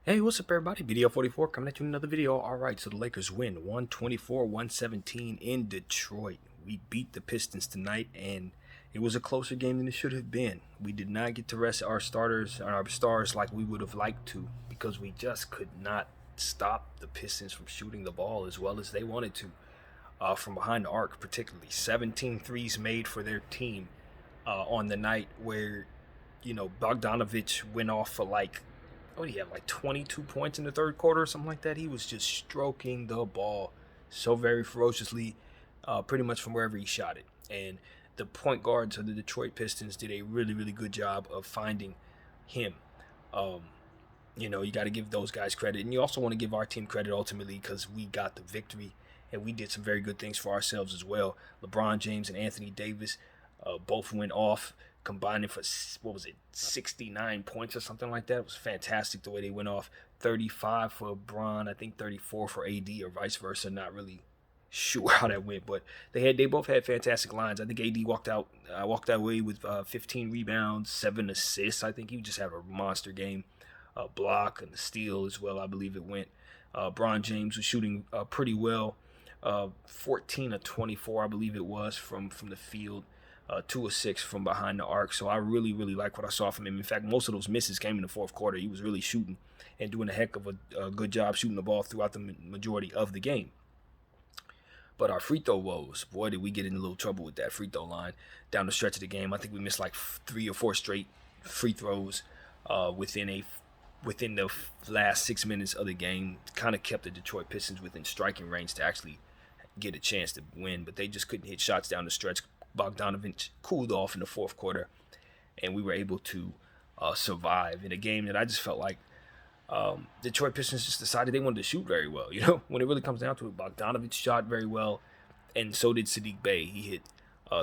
Hey, what's up, everybody? Video 44 coming at you with another video. All right, so the Lakers win 124-117 in Detroit. We beat the Pistons tonight, and it was a closer game than it should have been. We did not get to rest our starters and our stars like we would have liked to because we just could not stop the Pistons from shooting the ball as well as they wanted to. From behind the arc, particularly 17 threes made for their team on the night where, Bogdanovich went off for what do you have, like 22 points in the third quarter or something like that. He was just stroking the ball so very ferociously, pretty much from wherever he shot it. And the point guards of the Detroit Pistons did a really, really good job of finding him. Um, you got to give those guys credit. And you also want to give our team credit ultimately because we got the victory and we did some very good things for ourselves as well. LeBron James and Anthony Davis both went off, combining for, what was it, 69 points or something like that. It was fantastic the way they went off. 35 for LeBron, I think 34 for AD, or vice versa. Not really sure how that went, but they both had fantastic lines. I think AD walked away with 15 rebounds, 7 assists. I think he just had a monster game. Block and the steal as well, I believe it went. Bron James was shooting pretty well. 14 of 24, I believe it was, from the field. 2 of 6 from behind the arc. So I really, really like what I saw from him. In fact, most of those misses came in the fourth quarter. He was really shooting and doing a heck of a good job shooting the ball throughout the majority of the game. But our free throw woes, boy, did we get in a little trouble with that free throw line down the stretch of the game. I think we missed like 3 or 4 straight free throws within the last 6 minutes of the game. Kind of kept the Detroit Pistons within striking range to actually get a chance to win, but they just couldn't hit shots down the stretch. Bogdanovich cooled off in the fourth quarter, and we were able to survive in a game that I just felt like Detroit Pistons just decided they wanted to shoot very well. When it really comes down to it, Bogdanovich shot very well, and so did Sadiq Bey. He hit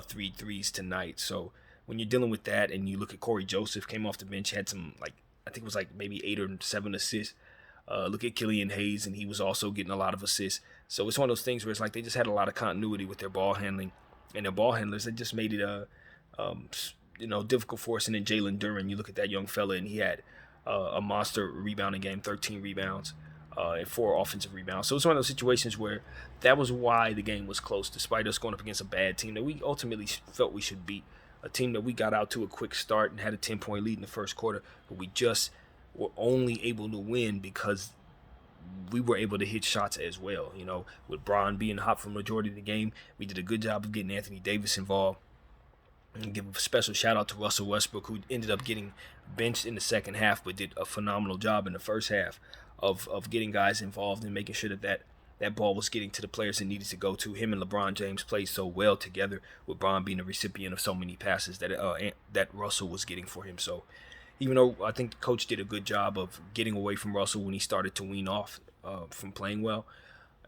3 threes tonight. So when you're dealing with that, and you look at Corey Joseph, came off the bench, had some, like, I think it was like maybe 8 or 7 assists. Look at Killian Hayes, and he was also getting a lot of assists. So it's one of those things where it's like they just had a lot of continuity with their ball handling. And their ball handlers, that just made it difficult for us. And then Jalen Duren, you look at that young fella, and he had a monster rebounding game, 13 rebounds and 4 offensive rebounds. So it's one of those situations where that was why the game was close, despite us going up against a bad team that we ultimately felt we should beat. A team that we got out to a quick start and had a 10-point lead in the first quarter, but we just were only able to win because we were able to hit shots as well. With Bron being hot for the majority of the game, we did a good job of getting Anthony Davis involved. And give a special shout out to Russell Westbrook, who ended up getting benched in the second half, but did a phenomenal job in the first half of getting guys involved and making sure that ball was getting to the players it needed to go to. Him and LeBron James played so well together, with Bron being a recipient of so many passes that Russell was getting for him. So even though I think the coach did a good job of getting away from Russell when he started to wean off from playing well,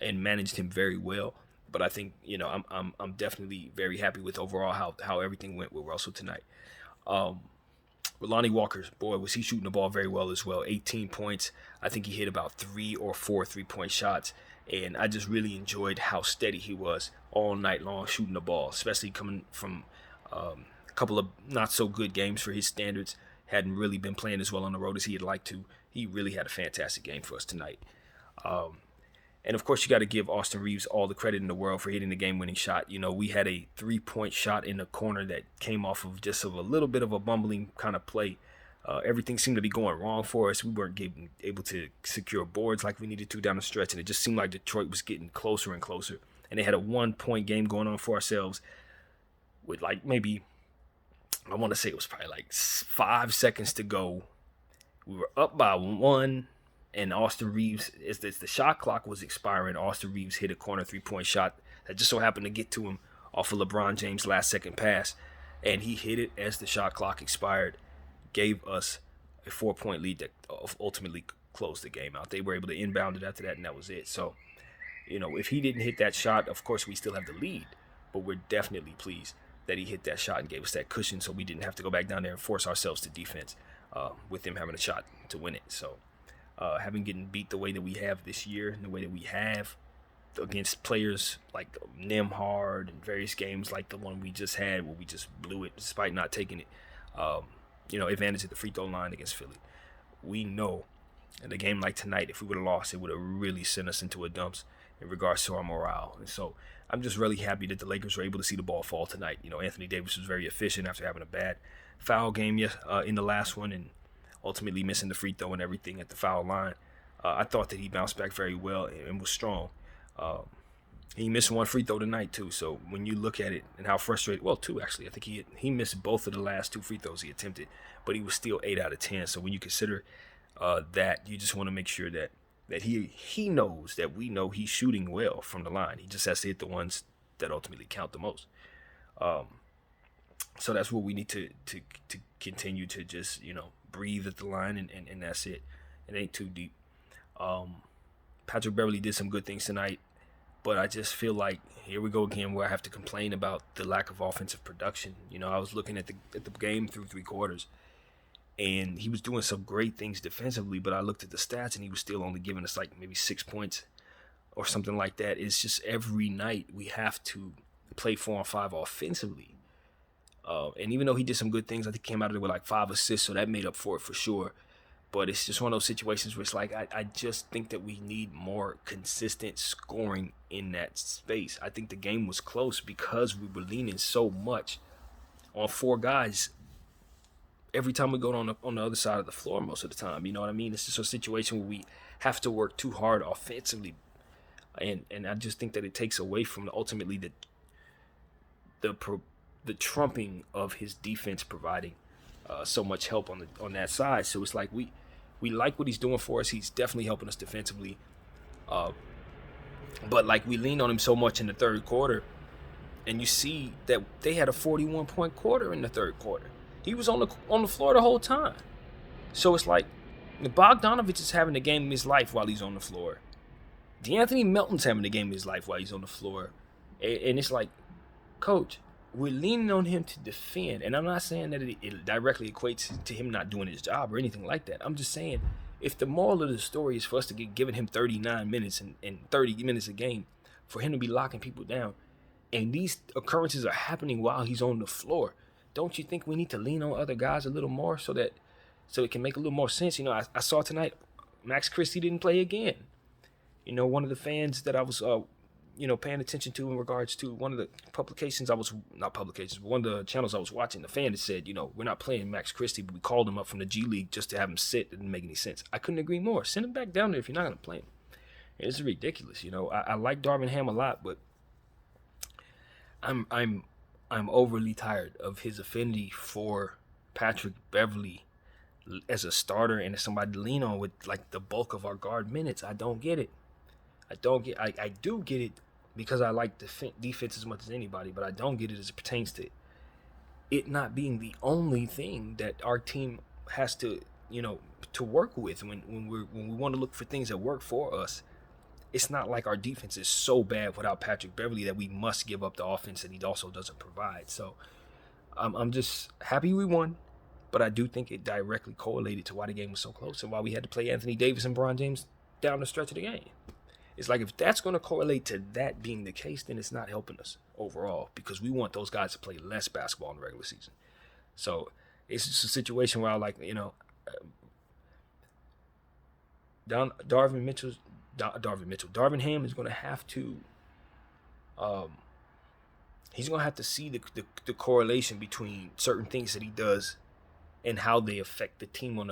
and managed him very well. But I think I'm definitely very happy with overall how everything went with Russell tonight. Lonnie Walker, boy, was he shooting the ball very well as well. 18 points. I think he hit about 3 or 4 3-point shots. And I just really enjoyed how steady he was all night long shooting the ball, especially coming from a couple of not so good games for his standards. Hadn't really been playing as well on the road as he'd like to. He really had a fantastic game for us tonight. And of course, you got to give Austin Reeves all the credit in the world for hitting the game-winning shot. We had a 3-point shot in the corner that came off of just a little bit of a bumbling kind of play. Everything seemed to be going wrong for us. We weren't able to secure boards like we needed to down the stretch, and it just seemed like Detroit was getting closer and closer. And they had a 1-point game going on for ourselves with maybe, I want to say it was probably 5 seconds to go. We were up by 1. And Austin Reeves, as the shot clock was expiring, Austin Reeves hit a corner 3-point shot that just so happened to get to him off of LeBron James' last-second pass. And he hit it as the shot clock expired, gave us a 4-point lead that ultimately closed the game out. They were able to inbound it after that, and that was it. So, if he didn't hit that shot, of course, we still have the lead. But we're definitely pleased that he hit that shot and gave us that cushion so we didn't have to go back down there and force ourselves to defense with him having a shot to win it. So, having getting beat the way that we have this year, and the way that we have against players like Nemhard and various games like the one we just had where we just blew it despite not taking it, advantage at the free throw line against Philly. We know And a game like tonight, if we would have lost, it would have really sent us into a dumps in regards to our morale. And so I'm just really happy that the Lakers were able to see the ball fall tonight. Anthony Davis was very efficient after having a bad foul game in the last one and ultimately missing the free throw and everything at the foul line. I thought that he bounced back very well and was strong. He missed one free throw tonight too. So when you look at it and how frustrated, well, two actually, I think he missed both of the last two free throws he attempted, but he was still 8 out of 10. So when you consider that, you just want to make sure that he knows that we know he's shooting well from the line. He just has to hit the ones that ultimately count the most. So that's what we need to continue to just breathe at the line and that's it. It ain't too deep. Patrick Beverley did some good things tonight, but I just feel like here we go again where I have to complain about the lack of offensive production. I was looking at the game through 3 quarters, and he was doing some great things defensively, but I looked at the stats and he was still only giving us like maybe 6 points or something like that. It's just every night we have to play 4 on 5 offensively. And even though he did some good things, I think he came out of there with like 5 assists, so that made up for it for sure. But it's just one of those situations where it's like I just think that we need more consistent scoring in that space. I think the game was close because we were leaning so much on 4 guys every time we go on the other side of the floor most of the time. You know what I mean? It's just a situation where we have to work too hard offensively. And I just think that it takes away from ultimately the trumping of his defense providing so much help on that side. So it's like we like what he's doing for us. He's definitely helping us defensively. But like we leaned on him so much in the third quarter, and you see that they had a 41-point quarter in the third quarter. He was on the floor the whole time. So it's like Bogdanovich is having the game of his life while he's on the floor. DeAnthony Melton's having the game of his life while he's on the floor. And it's like, Coach, we're leaning on him to defend. And I'm not saying that it directly equates to him not doing his job or anything like that. I'm just saying, if the moral of the story is for us to get giving him 39 minutes and 30 minutes a game, for him to be locking people down, and these occurrences are happening while he's on the floor, don't you think we need to lean on other guys a little more so it can make a little more sense? I saw tonight Max Christie didn't play again. One of the fans that I was paying attention to in regards to one of the one of the channels I was watching, the fan that said, we're not playing Max Christie, but we called him up from the G League just to have him sit. It didn't make any sense. I couldn't agree more. Send him back down there if you're not going to play him. It's ridiculous. I like Darvin Ham a lot, but I'm overly tired of his affinity for Patrick Beverley as a starter and as somebody to lean on with like the bulk of our guard minutes. I don't get it. I do get it because I like defense as much as anybody, but I don't get it as it pertains to it not being the only thing that our team has to work with when we want to look for things that work for us. It's not like our defense is so bad without Patrick Beverley that we must give up the offense that he also doesn't provide. So I'm just happy we won, but I do think it directly correlated to why the game was so close and why we had to play Anthony Davis and LeBron James down the stretch of the game. It's like if that's going to correlate to that being the case, then it's not helping us overall because we want those guys to play less basketball in the regular season. So it's just a situation where Darvin Ham is going to have to he's going to have to see the correlation between certain things that he does and how they affect the team on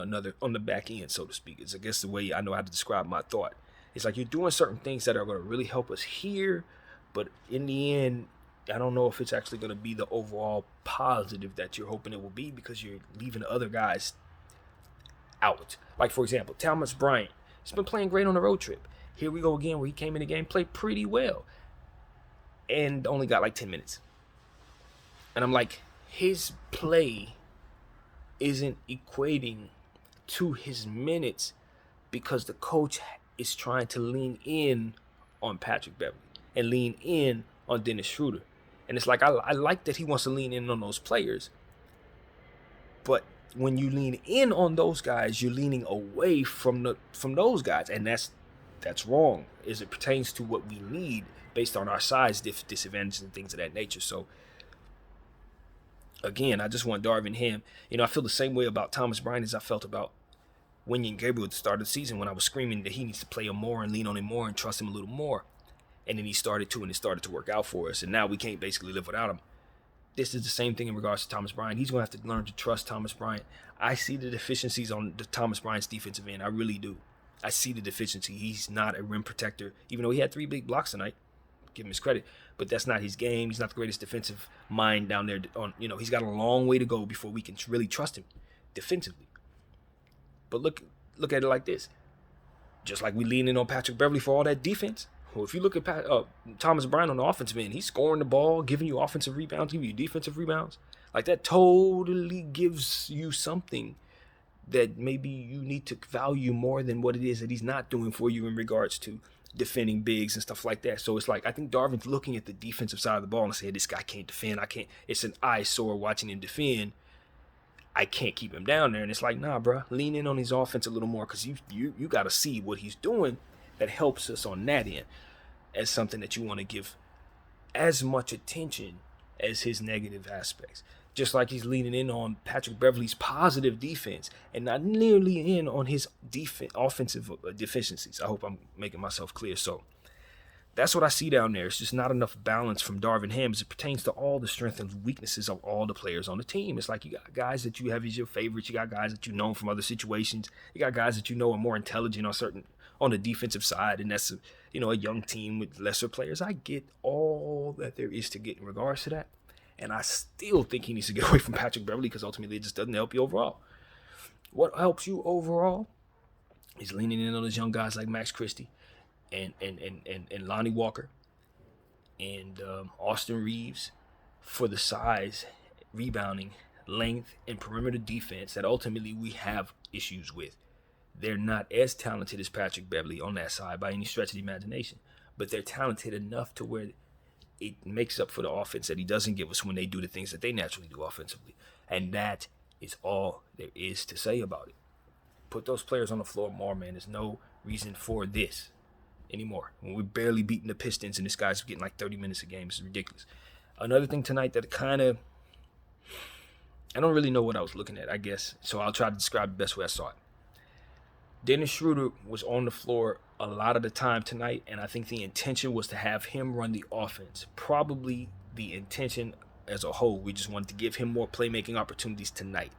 the back end, so to speak. It's I guess the way I know how to describe my thought. It's like you're doing certain things that are going to really help us here, but in the end, I don't know if it's actually going to be the overall positive that you're hoping it will be because you're leaving other guys out. Like, for example, Thomas Bryant. He's been playing great on the road trip. Here we go again where he came in the game, played pretty well, and only got like 10 minutes. And I'm like, his play isn't equating to his minutes because the coach is trying to lean in on Patrick Beverley and lean in on Dennis Schroeder. And it's like, I like that he wants to lean in on those players. But when you lean in on those guys, you're leaning away from those guys. And that's wrong as it pertains to what we need based on our size disadvantages and things of that nature. So, again, I just want Darvin Ham. I feel the same way about Thomas Bryant as I felt about Wenyen Gabriel at the start of the season when I was screaming that he needs to play him more and lean on him more and trust him a little more. And then he started to, and it started to work out for us. And now we can't basically live without him. This is the same thing in regards to Thomas Bryant. He's going to have to learn to trust Thomas Bryant. I see the deficiencies on the Thomas Bryant's defensive end. I really do. I see the deficiency. He's not a rim protector, even though he had 3 big blocks tonight. Give him his credit. But that's not his game. He's not the greatest defensive mind down there. He's got a long way to go before we can really trust him defensively. But look at it like this. Just like we lean in on Patrick Beverley for all that defense. Well, if you look at Thomas Bryant on the offensive end, he's scoring the ball, giving you offensive rebounds, giving you defensive rebounds. Like, that totally gives you something that maybe you need to value more than what it is that he's not doing for you in regards to defending bigs and stuff like that. So it's like, I think Darvin's looking at the defensive side of the ball and saying, this guy can't defend. It's an eyesore watching him defend. I can't keep him down there. And it's like, nah, bro, lean in on his offense a little more, because you got to see what he's doing that helps us on that end as something that you want to give as much attention as his negative aspects. Just like he's leaning in on Patrick Beverley's positive defense and not nearly in on his offensive deficiencies. I hope I'm making myself clear. So that's what I see down there. It's just not enough balance from Darvin Ham as it pertains to all the strengths and weaknesses of all the players on the team. It's like you got guys that you have as your favorites. You got guys that you know from other situations. You got guys that you know are more intelligent on the defensive side, and that's a young team with lesser players. I get all that there is to get in regards to that, and I still think he needs to get away from Patrick Beverley, because ultimately it just doesn't help you overall. What helps you overall is leaning in on those young guys like Max Christie and Lonnie Walker and Austin Reeves for the size, rebounding, length, and perimeter defense that ultimately we have issues with. They're not as talented as Patrick Beverley on that side by any stretch of the imagination, but they're talented enough to where it makes up for the offense that he doesn't give us when they do the things that they naturally do offensively. And that is all there is to say about it. Put those players on the floor more, man. There's no reason for this anymore. When we're barely beating the Pistons and this guy's getting like 30 minutes a game, it's ridiculous. Another thing tonight that I don't really know what I was looking at, I guess, so I'll try to describe the best way I saw it. Dennis Schroeder was on the floor a lot of the time tonight, and I think the intention was to have him run the offense. Probably the intention as a whole, we just wanted to give him more playmaking opportunities tonight.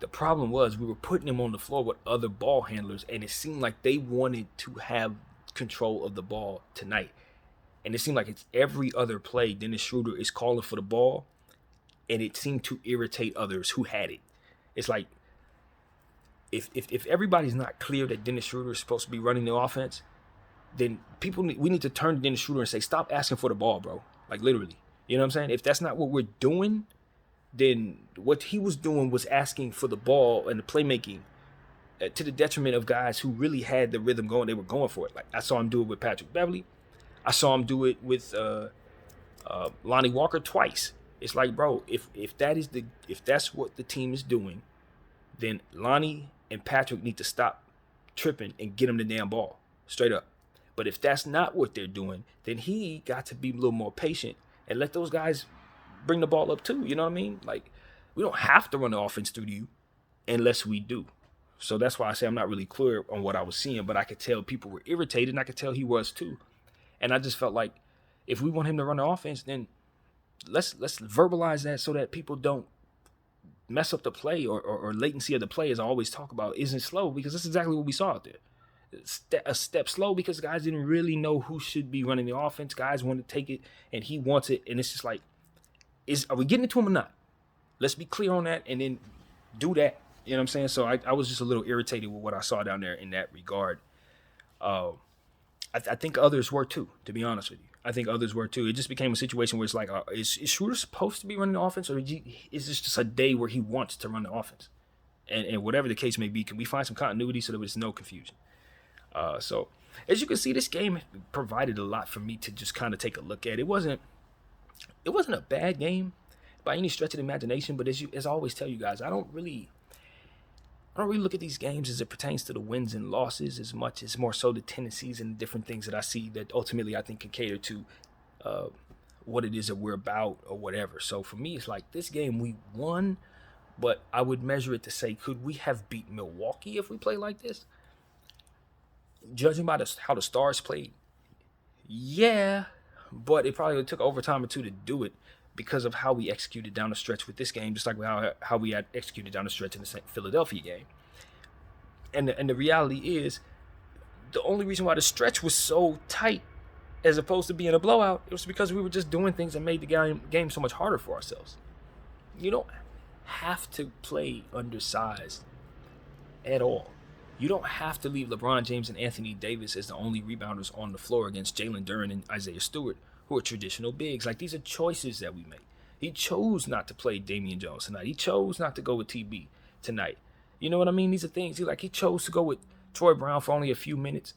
The problem was we were putting him on the floor with other ball handlers, and it seemed like they wanted to have control of the ball tonight. And it seemed like it's every other play, Dennis Schroeder is calling for the ball, and it seemed to irritate others who had it. It's like, if everybody's not clear that Dennis Schroeder is supposed to be running the offense, then we need to turn to Dennis Schroeder and say, stop asking for the ball, bro. Like, literally. You know what I'm saying? If that's not what we're doing, then what he was doing was asking for the ball and the playmaking to the detriment of guys who really had the rhythm going. They were going for it. Like, I saw him do it with Patrick Beverley. I saw him do it with Lonnie Walker twice. It's like, bro, if that's what the team is doing, then Lonnie and Patrick need to stop tripping and get him the damn ball, straight up. But if that's not what they're doing, then he got to be a little more patient and let those guys bring the ball up too. You know what I mean? Like, we don't have to run the offense through you unless we do. So that's why I say I'm not really clear on what I was seeing, but I could tell people were irritated, and I could tell he was too. And I just felt like if we want him to run the offense, then let's verbalize that so that people don't mess up the play or latency of the play, as I always talk about, isn't slow, because that's exactly what we saw out there. A step slow because guys didn't really know who should be running the offense. Guys want to take it, and he wants it, and it's just like, are we getting it to him or not? Let's be clear on that, and then do that. You know what I'm saying? So I was just a little irritated with what I saw down there in that regard. I think others were too, to be honest with you. I think others were too. It just became a situation where it's like, is Schroeder supposed to be running the offense, or is this just a day where he wants to run the offense? And whatever the case may be, can we find some continuity so there was no confusion? So as you can see, this game provided a lot for me to just kind of take a look at. It wasn't a bad game by any stretch of the imagination, but as I always tell you guys, I don't really look at these games as it pertains to the wins and losses as much as more so the tendencies and different things that I see that ultimately I think can cater to what it is that we're about or whatever. So for me, it's like this game we won, But I would measure it to say, could we have beat Milwaukee if we play like this? Judging by how the Stars played, yeah, but it probably took overtime or two to do it because of how we executed down the stretch with this game, just like how we had executed down the stretch in the Philadelphia game. And the reality is, the only reason why the stretch was so tight as opposed to being a blowout, it was because we were just doing things that made the game so much harder for ourselves. You don't have to play undersized at all. You don't have to leave LeBron James and Anthony Davis as the only rebounders on the floor against Jalen Duren and Isaiah Stewart, who are traditional bigs. Like, these are choices that we make. He chose not to play Damian Jones tonight. He chose not to go with TB tonight. You know what I mean? These are things. He chose to go with Troy Brown for only a few minutes.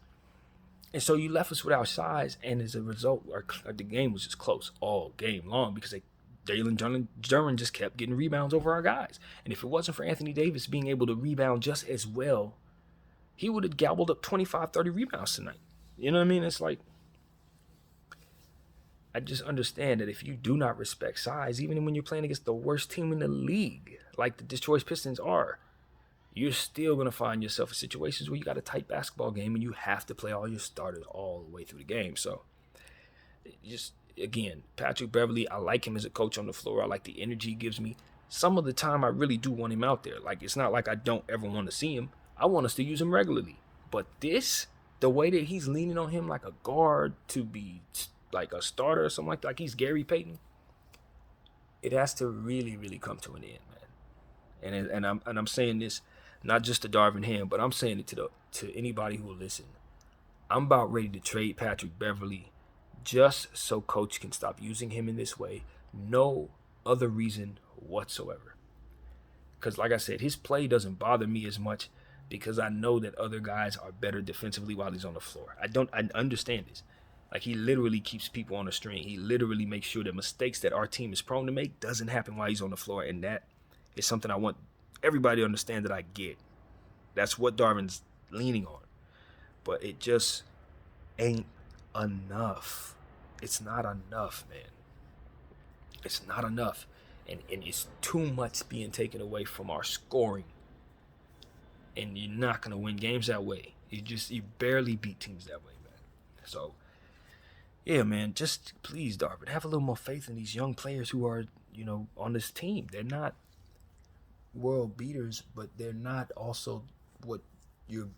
And so you left us without size, and as a result, the game was just close all game long because Jalen Duren just kept getting rebounds over our guys. And if it wasn't for Anthony Davis being able to rebound just as well, he would have gobbled up 25, 30 rebounds tonight. You know what I mean? It's like, I just understand that if you do not respect size, even when you're playing against the worst team in the league, like the Detroit Pistons are, you're still going to find yourself in situations where you got a tight basketball game and you have to play all your starters all the way through the game. So, just, again, Patrick Beverley, I like him as a coach on the floor. I like the energy he gives me. Some of the time, I really do want him out there. Like, it's not like I don't ever want to see him. I want us to use him regularly. But the way that he's leaning on him like a guard to be like a starter or something like he's Gary Payton, it has to really, really come to an end, man. And I'm saying this not just to Darvin Ham, but I'm saying it to anybody who will listen. I'm about ready to trade Patrick Beverley just so coach can stop using him in this way. No other reason whatsoever. Because like I said, his play doesn't bother me as much because I know that other guys are better defensively while he's on the floor. I understand this. Like, he literally keeps people on the string. He literally makes sure that mistakes that our team is prone to make doesn't happen while he's on the floor. And that is something I want everybody to understand that I get. That's what Darvin's leaning on. But it just ain't enough. It's not enough, man. It's not enough. And it's too much being taken away from our scoring. And you're not going to win games that way. You barely beat teams that way, man. So, yeah, man, just please, Darvin, have a little more faith in these young players who are, on this team. They're not world beaters, but they're not also what you're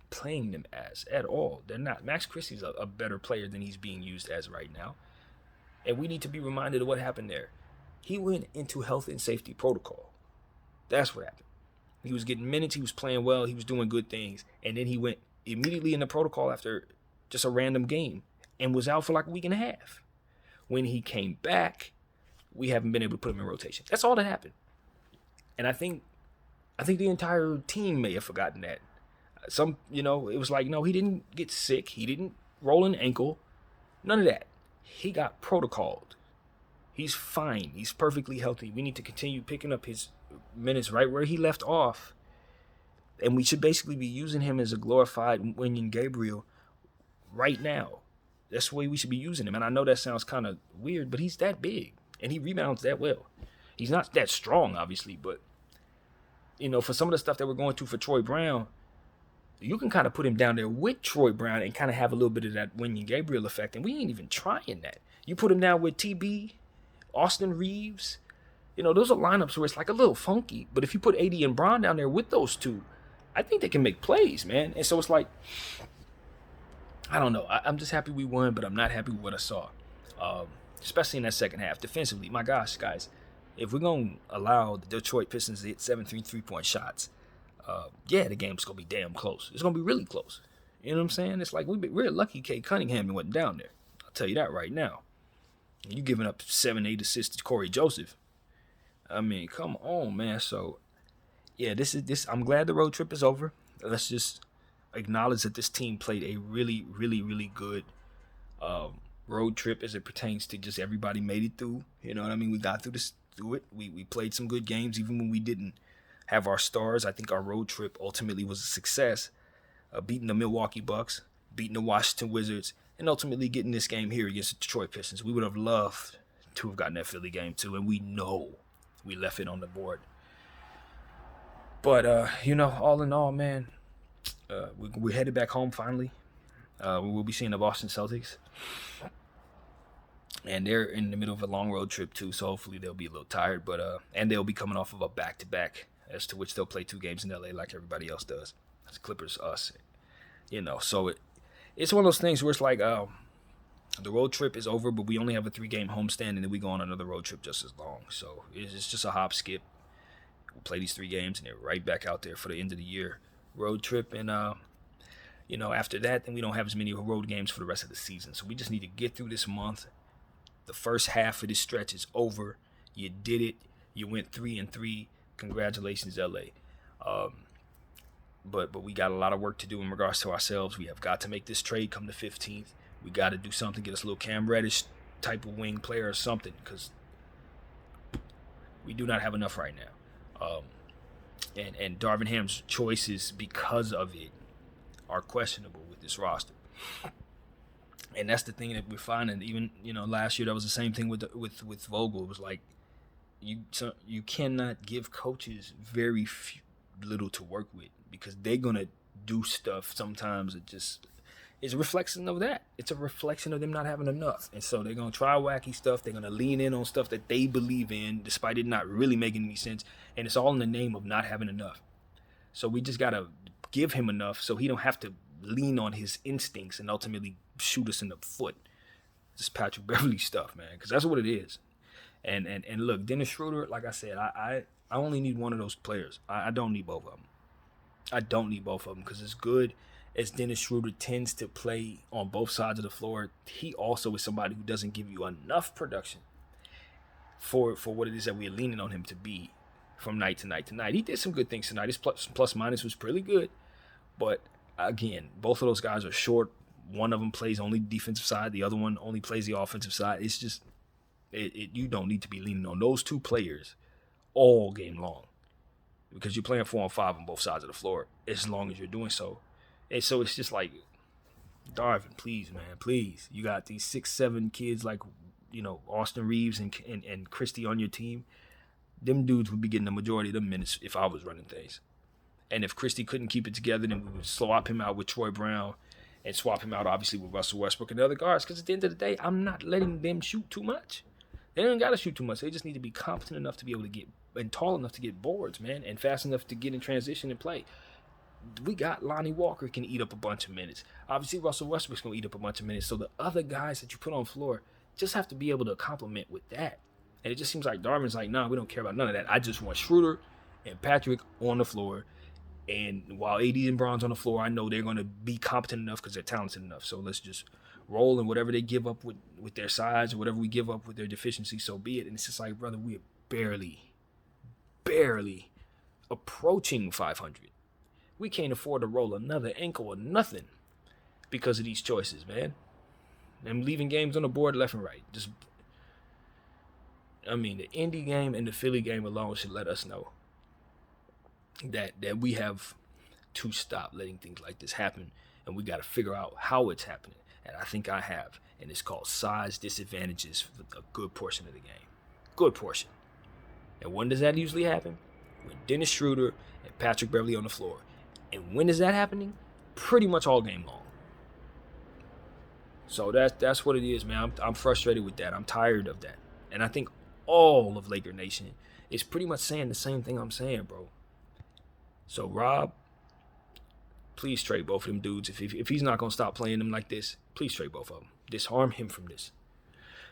playing them as at all. They're not. Max Christie's a better player than he's being used as right now. And we need to be reminded of what happened there. He went into health and safety protocol. That's what happened. He was getting minutes. He was playing well. He was doing good things. And then he went immediately in the protocol after just a random game and was out for like a week and a half. When he came back, we haven't been able to put him in rotation. That's all that happened. And I think the entire team may have forgotten that. It was like, no, he didn't get sick. He didn't roll an ankle. None of that. He got protocoled. He's fine. He's perfectly healthy. We need to continue picking up his minutes right where he left off. And we should basically be using him as a glorified Wenyen Gabriel right now. That's the way we should be using him. And I know that sounds kind of weird, but he's that big. And he rebounds that well. He's not that strong, obviously, but, for some of the stuff that we're going through for Troy Brown, you can kind of put him down there with Troy Brown and kind of have a little bit of that Wenyen Gabriel effect. And we ain't even trying that. You put him down with TB, Austin Reeves, those are lineups where it's like a little funky. But if you put AD and Bron down there with those two, I think they can make plays, man. And so it's like, I don't know. I'm just happy we won, but I'm not happy with what I saw, especially in that second half. Defensively, my gosh, guys, if we're going to allow the Detroit Pistons to hit 7 3-point shots, the game's going to be damn close. It's going to be really close. You know what I'm saying? It's like we're lucky Kate Cunningham wasn't down there. I'll tell you that right now. You giving up 7-8 assists to Corey Joseph. I mean, come on, man. So, yeah, I'm glad the road trip is over. Let's just acknowledge that this team played a really, really, really good road trip as it pertains to just everybody made it through. You know what I mean? We got through it. We played some good games even when we didn't have our stars. I think our road trip ultimately was a success. Beating the Milwaukee Bucks, beating the Washington Wizards, and ultimately getting this game here against the Detroit Pistons. We would have loved to have gotten that Philly game too, and we know we left it on the board. But all in all, man, we're headed back home finally. We will be seeing the Boston Celtics, and they're in the middle of a long road trip too. So hopefully they'll be a little tired, but and they'll be coming off of a back-to-back, as to which they'll play 2 games in LA like everybody else does. It's Clippers, us, So it's one of those things where it's like the road trip is over, but we only have a 3-game homestand, and then we go on another road trip just as long. So it's just a hop skip. We'll play these 3 games, and they're right back out there for the end of the year road trip, and after that, then we don't have as many road games for the rest of the season. So we just need to get through this month. The first half of this stretch is over. You did it. You went 3-3. Congratulations, LA. But we got a lot of work to do in regards to ourselves. We have got to make this trade come the 15th. We got to do something, get us a little Cam Reddish type of wing player or something, because we do not have enough right now. And Darvin Ham's choices because of it are questionable with this roster. And that's the thing that we're finding. Even last year that was the same thing with Vogel. It was like you cannot give coaches very little to work with, because they're gonna do stuff sometimes that just is a reflection of that. It's a reflection of them not having enough, and so they're gonna try wacky stuff. They're gonna lean in on stuff that they believe in, despite it not really making any sense. And it's all in the name of not having enough. So we just gotta give him enough so he don't have to lean on his instincts and ultimately shoot us in the foot. This Patrick Beverley stuff, man, because that's what it is. And look, Dennis Schroeder, like I said, I only need one of those players. I don't need both of them. I don't need both of them, because as good as Dennis Schroeder tends to play on both sides of the floor, he also is somebody who doesn't give you enough production for what it is that we're leaning on him to be from night to night to night. He did some good things tonight. His plus minus was pretty good. But again, both of those guys are short. One of them plays only defensive side. The other one only plays the offensive side. It's just, you don't need to be leaning on those 2 players all game long, because you're playing 4-on-5 on both sides of the floor as long as you're doing so. And so it's just like, Darvin, please, man, please. You got these 6'7" kids like, Austin Reeves and Christie on your team. Them dudes would be getting the majority of them minutes if I was running things. And if Christie couldn't keep it together, then we would swap him out with Troy Brown and swap him out, obviously, with Russell Westbrook and the other guards. Because at the end of the day, I'm not letting them shoot too much. They don't got to shoot too much. They just need to be competent enough to be able to get, and tall enough to get boards, man, and fast enough to get in transition and play. We got Lonnie Walker can eat up a bunch of minutes. Obviously, Russell Westbrook's going to eat up a bunch of minutes. So the other guys that you put on the floor just have to be able to complement with that. And it just seems like Darvin's like, nah, we don't care about none of that. I just want Schroeder and Patrick on the floor. And while AD and Bron's on the floor, I know they're going to be competent enough because they're talented enough. So let's just roll, and whatever they give up with their size, or whatever we give up with their deficiency, so be it. And it's just like, brother, we're barely approaching 500. We can't afford to roll another ankle or nothing because of these choices, man. And leaving games on the board left and right. The Indy game and the Philly game alone should let us know that we have to stop letting things like this happen, and we got to figure out how it's happening. And I think I have, and it's called size disadvantages for a good portion of the game. Good portion. And when does that usually happen? When Dennis Schroeder and Patrick Beverley on the floor. And when is that happening? Pretty much all game long. So that's what it is, man. I'm frustrated with that. I'm tired of that. And I think all of Laker Nation is pretty much saying the same thing I'm saying, bro. So, Rob, please trade both of them dudes. If he's not going to stop playing them like this, please trade both of them. Disarm him from this.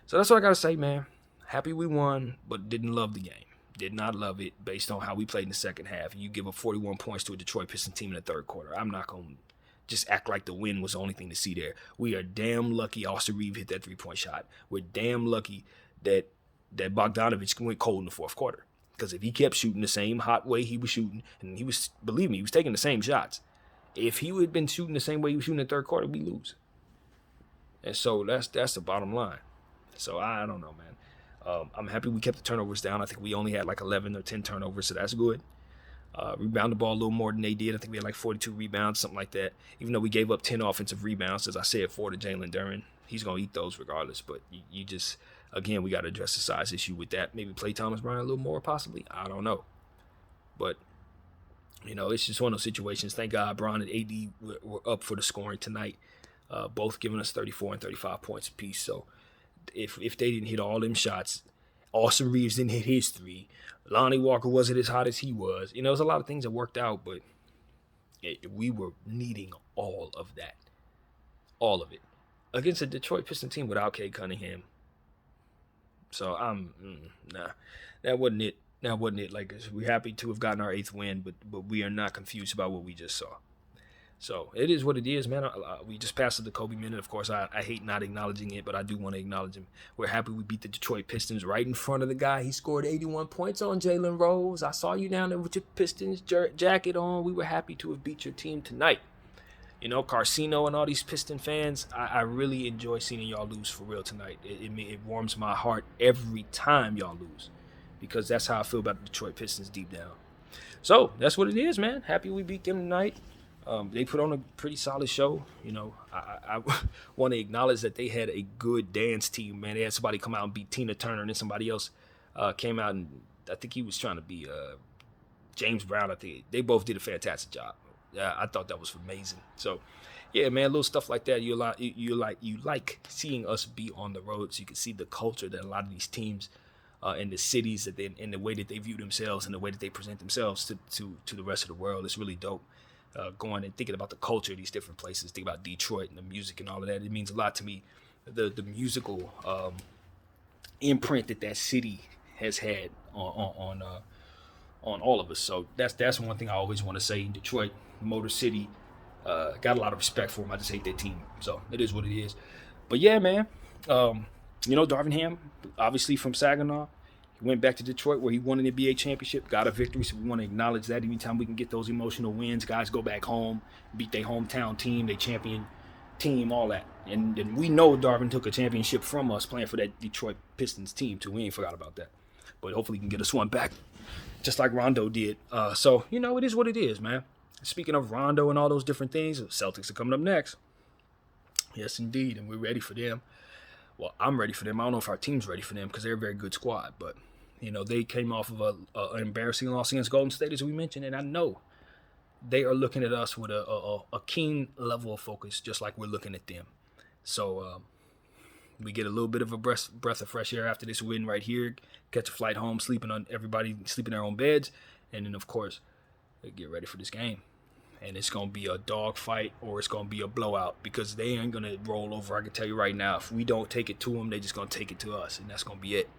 So that's what I got to say, man. Happy we won, but didn't love the game. Did not love it based on how we played in the second half. And you give up 41 points to a Detroit Pistons team in the third quarter. I'm not going to just act like the win was the only thing to see there. We are damn lucky Austin Reeves hit that three-point shot. We're damn lucky that Bogdanovich went cold in the fourth quarter. Because if he kept shooting the same hot way he was shooting, and he was, believe me, he was taking the same shots. If he would have been shooting the same way he was shooting in the third quarter, we lose. And so that's the bottom line. So I don't know, man. I'm happy we kept the turnovers down. I think we only had like 11 or 10 turnovers, so that's good. Rebound the ball a little more than they did. I think we had like 42 rebounds, something like that. Even though we gave up 10 offensive rebounds, as I said, 4 to Jalen Duren. He's going to eat those regardless. But you just, again, we got to address the size issue with that. Maybe play Thomas Bryant a little more possibly. I don't know. But It's just one of those situations. Thank God Bron and AD were up for the scoring tonight, both giving us 34 and 35 points apiece. So if they didn't hit all them shots, Austin Reeves didn't hit his three, Lonnie Walker wasn't as hot as he was. There's a lot of things that worked out, but we were needing all of that. All of it. Against a Detroit Pistons team without Cade Cunningham. So nah, that wasn't it. That wasn't it. Like, we're happy to have gotten our 8th win, but we are not confused about what we just saw. So it is what it is, man. We just passed the Kobe minute. Of course, I hate not acknowledging it, but I do want to acknowledge him. We're happy we beat the Detroit Pistons right in front of the guy. He scored 81 points on, Jalen Rose. I saw you down there with your Pistons jacket on. We were happy to have beat your team tonight. Carcino and all these Piston fans, I really enjoy seeing y'all lose for real tonight. It warms my heart every time y'all lose, because that's how I feel about the Detroit Pistons deep down. So that's what it is, man. Happy we beat them tonight. They put on a pretty solid show. I want to acknowledge that they had a good dance team, man. They had somebody come out and beat Tina Turner, and then somebody else came out, and I think he was trying to be James Brown. I think they both did a fantastic job. I thought that was amazing. So, yeah, man, little stuff like that. You like seeing us be on the road, so you can see the culture that a lot of these teams and the cities and the way that they view themselves and the way that they present themselves to the rest of the world. It's really dope. Going and thinking about the culture of these different places, think about Detroit and the music and all of that. It means a lot to me. The musical imprint that city has had on all of us. So that's one thing I always want to say. Detroit, Motor City, got a lot of respect for them. I just hate that team. So it is what it is. But yeah, man. Darvin Ham, obviously from Saginaw. He went back to Detroit where he won an NBA championship, got a victory, so we want to acknowledge that. Anytime we can get those emotional wins, guys go back home, beat their hometown team, their champion team, all that. And we know Darvin took a championship from us playing for that Detroit Pistons team, too. We ain't forgot about that. But hopefully he can get us one back, just like Rondo did. So, it is what it is, man. Speaking of Rondo and all those different things, the Celtics are coming up next. Yes, indeed, and we're ready for them. Well, I'm ready for them. I don't know if our team's ready for them because they're a very good squad. But, they came off of an embarrassing loss against Golden State, as we mentioned. And I know they are looking at us with a keen level of focus, just like we're looking at them. So we get a little bit of a breath of fresh air after this win right here. Catch a flight home, everybody sleeping in their own beds. And then, of course, get ready for this game. And it's going to be a dog fight or it's going to be a blowout because they ain't going to roll over. I can tell you right now, if we don't take it to them, they're just going to take it to us, and that's going to be it.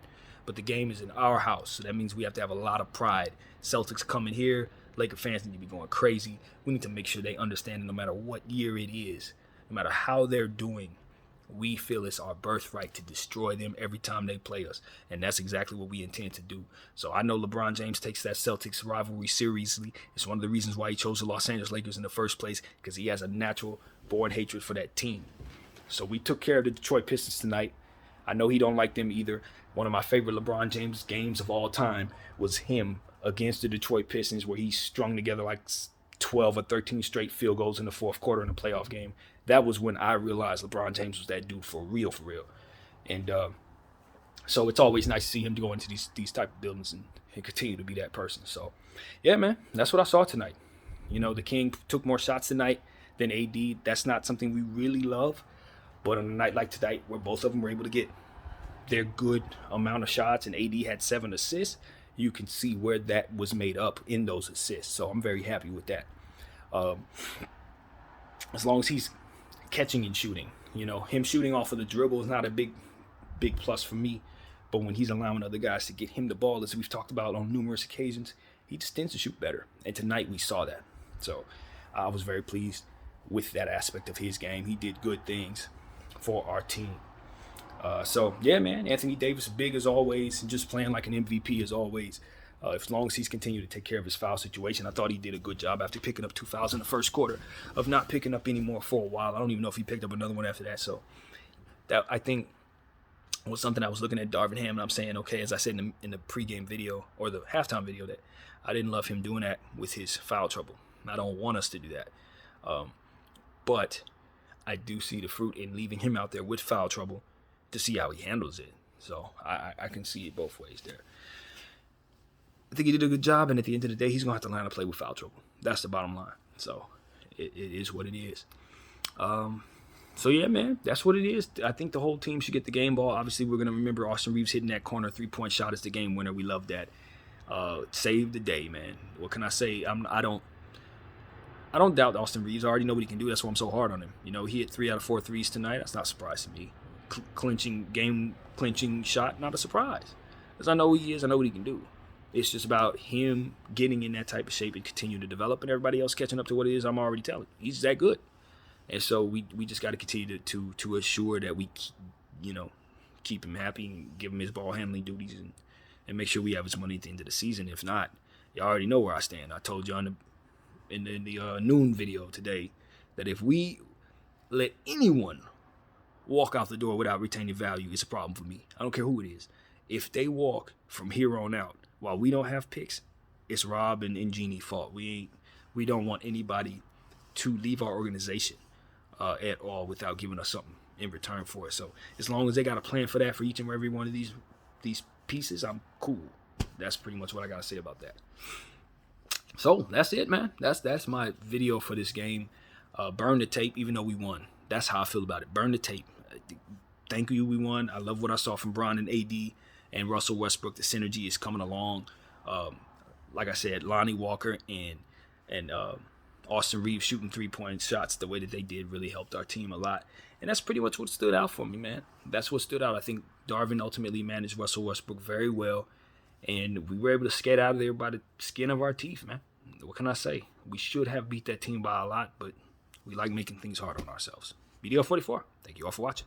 But the game is in our house, so that means we have to have a lot of pride. Celtics coming here, Laker fans need to be going crazy. We need to make sure they understand that no matter what year it is, no matter how they're doing, we feel it's our birthright to destroy them every time they play us. And that's exactly what we intend to do. So I know LeBron James takes that Celtics rivalry seriously. It's one of the reasons why he chose the Los Angeles Lakers in the first place, because he has a natural born hatred for that team. So we took care of the Detroit Pistons tonight. I know he don't like them either. One of my favorite LeBron James games of all time was him against the Detroit Pistons, where he strung together like 12 or 13 straight field goals in the fourth quarter in a playoff game. That was when I realized LeBron James was that dude for real. And so it's always nice to see him go into these type of buildings and continue to be that person. So, yeah, man, that's what I saw tonight. The King took more shots tonight than AD. That's not something we really love. But on a night like tonight, where both of them were able to get their good amount of shots and AD had 7 assists, you can see where that was made up in those assists. So I'm very happy with that. As long as he's catching and shooting, him shooting off of the dribble is not a big plus for me. But when he's allowing other guys to get him the ball, as we've talked about on numerous occasions, he just tends to shoot better. And tonight we saw that. So I was very pleased with that aspect of his game. He did good things for our team. So, yeah, man, Anthony Davis, big as always, and just playing like an MVP as always. As long as he's continued to take care of his foul situation, I thought he did a good job after picking up 2 fouls in the first quarter of not picking up any more for a while. I don't even know if he picked up another one after that. So that, I think, was something I was looking at Darvin Ham, and I'm saying, okay, as I said in the pregame video or the halftime video, that I didn't love him doing that with his foul trouble. I don't want us to do that. But I do see the fruit in leaving him out there with foul trouble to see how he handles it. So I can see it both ways there. I think he did a good job, and at the end of the day, he's going to have to learn to play with foul trouble. That's the bottom line. So it is what it is. So yeah, man, that's what it is. I think the whole team should get the game ball. Obviously, we're going to remember Austin Reeves hitting that corner 3-point shot as the game winner. We love that. Saved the day, man. What can I say? I don't doubt Austin Reeves. I already know what he can do. That's why I'm so hard on him. You know, he hit 3 out of 4 threes tonight. That's not a surprise to me. Game clinching shot, not a surprise. Because I know who he is. I know what he can do. It's just about him getting in that type of shape and continue to develop, and everybody else catching up to what it is I'm already telling. He's that good. And so we just got to continue to assure that we keep him happy and give him his ball handling duties and make sure we have his money at the end of the season. If not, you already know where I stand. I told you in the noon video today that if we let anyone walk out the door without retaining value, it's a problem for me. I don't care who it is. If they walk from here on out while we don't have picks, it's Rob and Jeannie's fault. We don't want anybody to leave our organization at all without giving us something in return for it. So as long as they got a plan for that for each and every one of these pieces, I'm cool. That's pretty much what I got to say about that. So that's it, man. That's my video for this game. Burn the tape, even though we won. That's how I feel about it. Burn the tape. Thank you, we won. I love what I saw from Bron and AD and Russell Westbrook. The synergy is coming along. Like I said, Lonnie Walker and Austin Reeves shooting 3-point shots the way that they did really helped our team a lot. And that's pretty much what stood out for me, man. That's what stood out. I think Darvin ultimately managed Russell Westbrook very well. And we were able to skate out of there by the skin of our teeth, man. What can I say? We should have beat that team by a lot, but we like making things hard on ourselves. BDL 44, thank you all for watching.